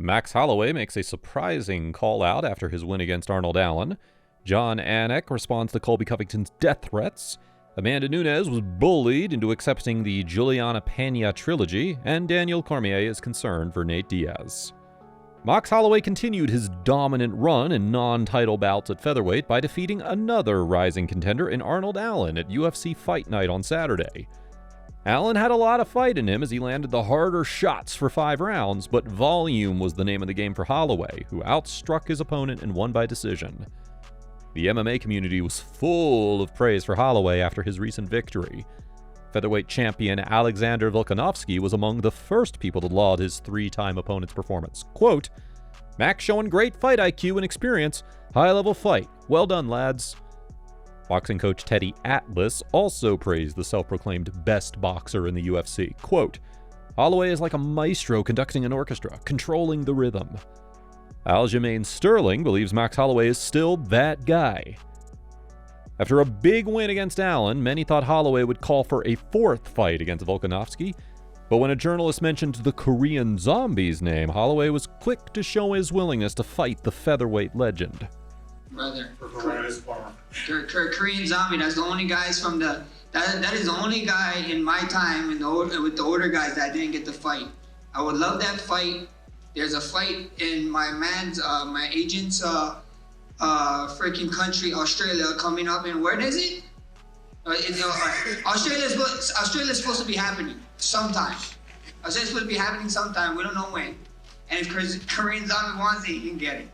Max Holloway makes a surprising call-out after his win against Arnold Allen. Jon Anik responds to Colby Covington's death threats. Amanda Nunes was bullied into accepting the Julianna Pena trilogy, and Daniel Cormier is concerned for Nate Diaz. Max Holloway continued his dominant run in non-title bouts at featherweight by defeating another rising contender in Arnold Allen at UFC Fight Night on Saturday. Allen had a lot of fight in him as he landed the harder shots for 5 rounds, but volume was the name of the game for Holloway, who outstruck his opponent and won by decision. The MMA community was full of praise for Holloway after his recent victory. Featherweight champion Alexander Volkanovski was among the first people to laud his 3-time opponent's performance. Quote, "Max showing great fight IQ and experience. High-level fight. Well done, lads." Boxing coach Teddy Atlas also praised the self-proclaimed best boxer in the UFC. Quote, "Holloway is like a maestro conducting an orchestra, controlling the rhythm." Aljamain Sterling believes Max Holloway is still that guy. After a big win against Allen, many thought Holloway would call for a 4th fight against Volkanovski, but when a journalist mentioned the Korean Zombie's name, Holloway was quick to show his willingness to fight the featherweight legend. Brother, Korean Zombie, that's the only guys from the, that is the only guy in my time with the older guys that didn't get to fight. I would love that fight. There's a fight in my agent's freaking country, Australia, coming up, and when is it? Australia's supposed to be happening sometime. Australia's supposed to be happening sometime. We don't know when. And if Korean Zombie wants it, he can get it.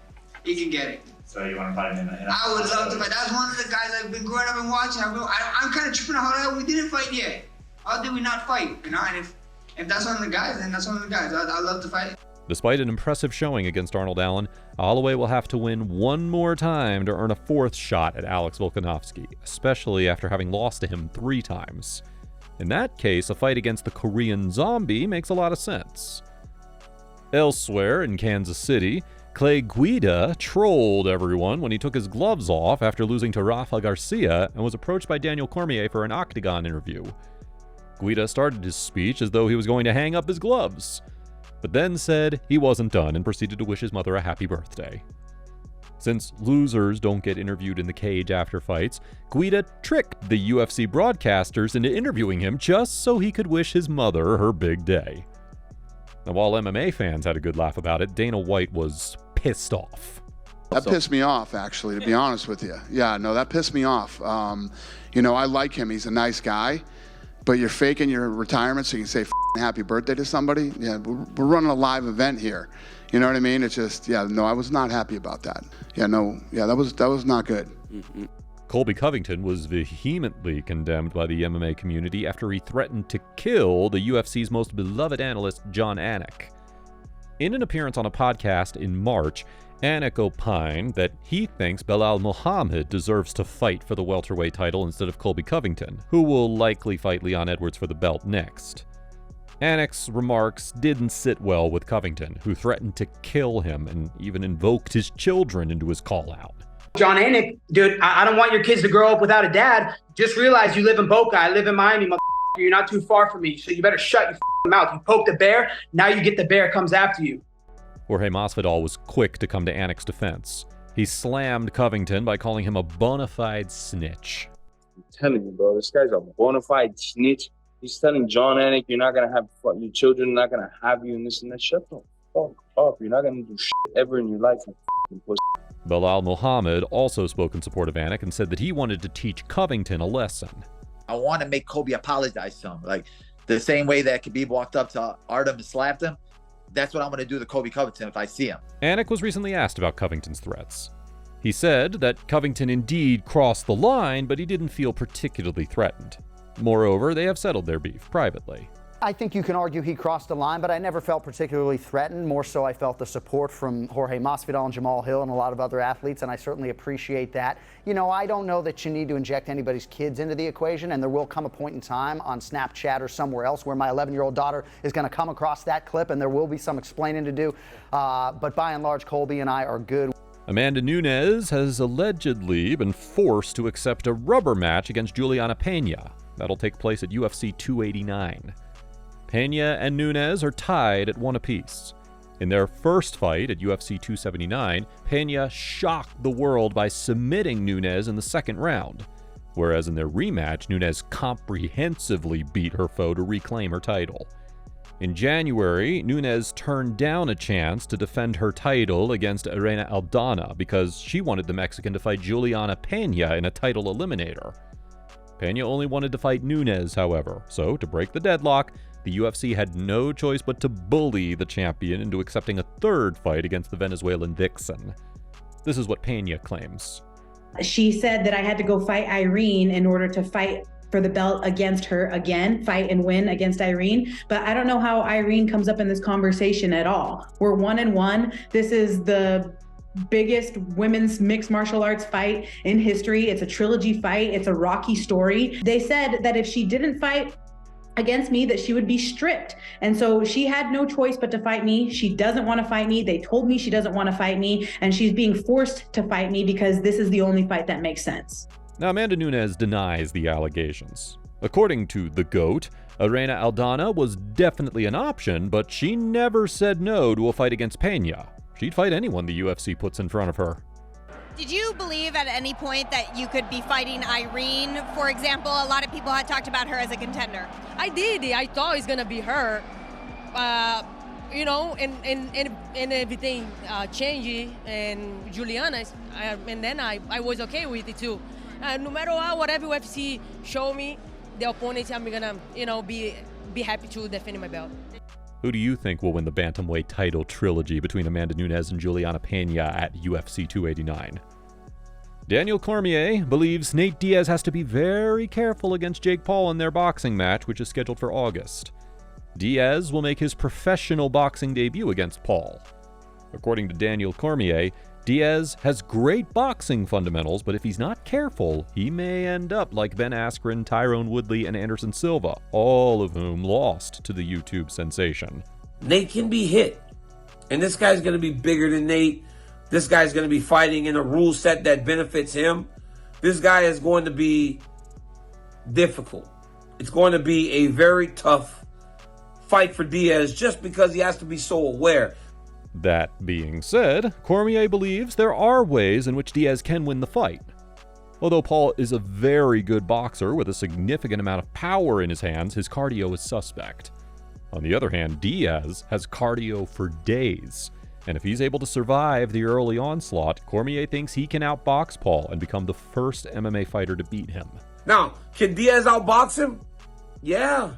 He can get it. So you want to fight him in a I would love to fight. That's one of the guys I've been growing up and watching. I'm kind of tripping out how we didn't fight yet. How did we not fight? You know, and if that's one of the guys, then that's one of the guys. I'd love to fight. Despite an impressive showing against Arnold Allen, Holloway will have to win one more time to earn a 4th shot at Alex Volkanovski, especially after having lost to him 3 times. In that case, a fight against the Korean Zombie makes a lot of sense. Elsewhere in Kansas City, Clay Guida trolled everyone when he took his gloves off after losing to Rafa Garcia and was approached by Daniel Cormier for an octagon interview. Guida started his speech as though he was going to hang up his gloves, but then said he wasn't done and proceeded to wish his mother a happy birthday. Since losers don't get interviewed in the cage after fights, Guida tricked the UFC broadcasters into interviewing him just so he could wish his mother her big day. Now, while MMA fans had a good laugh about it, Dana White was pissed off. That pissed me off, actually, to be honest with you. Yeah, no, that pissed me off. You know, I like him. He's a nice guy. But you're faking your retirement so you can say happy birthday to somebody? Yeah, we're running a live event here. You know what I mean? It's just, yeah, no, I was not happy about that. Yeah, no, yeah, that was not good. Mm-hmm. Colby Covington was vehemently condemned by the MMA community after he threatened to kill the UFC's most beloved analyst, Jon Anik. In an appearance on a podcast in March, Anik opined that he thinks Belal Muhammad deserves to fight for the welterweight title instead of Colby Covington, who will likely fight Leon Edwards for the belt next. Anik's remarks didn't sit well with Covington, who threatened to kill him and even invoked his children into his call-out. Jon Anik, dude, I don't want your kids to grow up without a dad. Just realize you live in Boca, I live in Miami, you're not too far from me, so you better shut your mouth. You poke the bear, now you get the bear comes after you. Jorge Masvidal was quick to come to Anik's defense. He slammed Covington by calling him a bona fide snitch. I'm telling you, bro, this guy's a bona fide snitch. He's telling Jon Anik you're not going to have your children, are not going to have you and this and that. Shut the fuck up. You're not going to do shit ever in your life, you pussy. Belal Muhammad also spoke in support of Anik and said that he wanted to teach Covington a lesson. I want to make Colby apologize to him. Like the same way that Khabib walked up to Artem and slapped him. That's what I'm going to do to Colby Covington if I see him. Anik was recently asked about Covington's threats. He said that Covington indeed crossed the line, but he didn't feel particularly threatened. Moreover, they have settled their beef privately. I think you can argue he crossed the line, but I never felt particularly threatened. More so, I felt the support from Jorge Masvidal and Jamal Hill and a lot of other athletes, and I certainly appreciate that. You know, I don't know that you need to inject anybody's kids into the equation, and there will come a point in time on Snapchat or somewhere else where my 11-year-old daughter is going to come across that clip, and there will be some explaining to do. But by and large, Colby and I are good. Amanda Nunes has allegedly been forced to accept a rubber match against Julianna Pena. That'll take place at UFC 289. Pena and Nunes are tied at 1 apiece. In their first fight at UFC 279, Pena shocked the world by submitting Nunes in the second round, whereas in their rematch, Nunes comprehensively beat her foe to reclaim her title. In January, Nunes turned down a chance to defend her title against Irene Aldana because she wanted the Mexican to fight Julianna Pena in a title eliminator. Pena only wanted to fight Nunes, however, so to break the deadlock, the UFC had no choice but to bully the champion into accepting a third fight against the Venezuelan vixen. This is what Pena claims. She said that I had to go fight Irene in order to fight for the belt against her again, fight and win against Irene. But I don't know how Irene comes up in this conversation at all. We're 1-1. This is the biggest women's mixed martial arts fight in history. It's a trilogy fight. It's a Rocky story. They said that if she didn't fight against me, that she would be stripped. And so she had no choice but to fight me. She doesn't want to fight me. They told me she doesn't want to fight me, and she's being forced to fight me because this is the only fight that makes sense. Now, Amanda Nunes denies the allegations. According to the GOAT, Irene Aldana was definitely an option, but she never said no to a fight against Pena. She'd fight anyone the UFC puts in front of her. Did you believe at any point that you could be fighting Irene, for example? A lot of people had talked about her as a contender. I did. I thought it's going to be her. And everything changed, and Julianna, and then I was okay with it too. No matter whatever UFC show me, the opponents, I'm going to, be happy to defend my belt. Who do you think will win the bantamweight title trilogy between Amanda Nunes and Julianna Pena at UFC 289? Daniel Cormier believes Nate Diaz has to be very careful against Jake Paul in their boxing match, which is scheduled for August. Diaz will make his professional boxing debut against Paul. According to Daniel Cormier, Diaz has great boxing fundamentals, but if he's not careful, he may end up like Ben Askren, Tyrone Woodley, and Anderson Silva, all of whom lost to the YouTube sensation. Nate can be hit, and this guy's going to be bigger than Nate. This guy's going to be fighting in a rule set that benefits him. This guy is going to be difficult. It's going to be a very tough fight for Diaz just because he has to be so aware. That being said, Cormier believes there are ways in which Diaz can win the fight. Although Paul is a very good boxer with a significant amount of power in his hands, his cardio is suspect. On the other hand, Diaz has cardio for days, and if he's able to survive the early onslaught, Cormier thinks he can outbox Paul and become the first MMA fighter to beat him. Now, can Diaz outbox him? Yeah,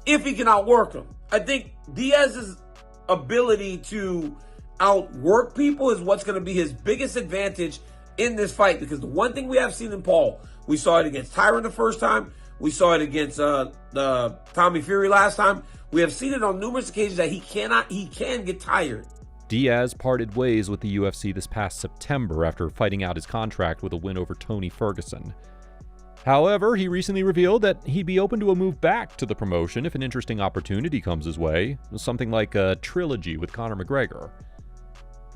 if he can outwork him. I think Diaz's ability to outwork people is what's going to be his biggest advantage in this fight, because the one thing we have seen in Paul, we saw it against Tyron the first time, we saw it against Tommy Fury last time, we have seen it on numerous occasions that he can get tired. Diaz parted ways with the UFC this past September after fighting out his contract with a win over Tony Ferguson. However, he recently revealed that he'd be open to a move back to the promotion if an interesting opportunity comes his way, something like a trilogy with Conor McGregor.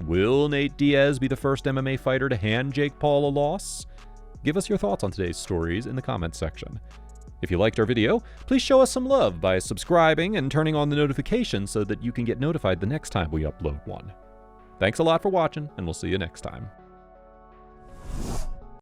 Will Nate Diaz be the first MMA fighter to hand Jake Paul a loss? Give us your thoughts on today's stories in the comments section. If you liked our video, please show us some love by subscribing and turning on the notifications so that you can get notified the next time we upload one. Thanks a lot for watching, and we'll see you next time.